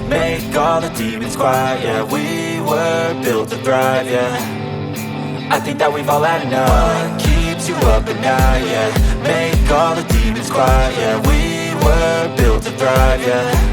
make all the demons quiet, yeah. We were built to thrive, yeah. I think that we've all had enough. What keeps you up at night, yeah. Make all the demons quiet, yeah. We were built to thrive, yeah.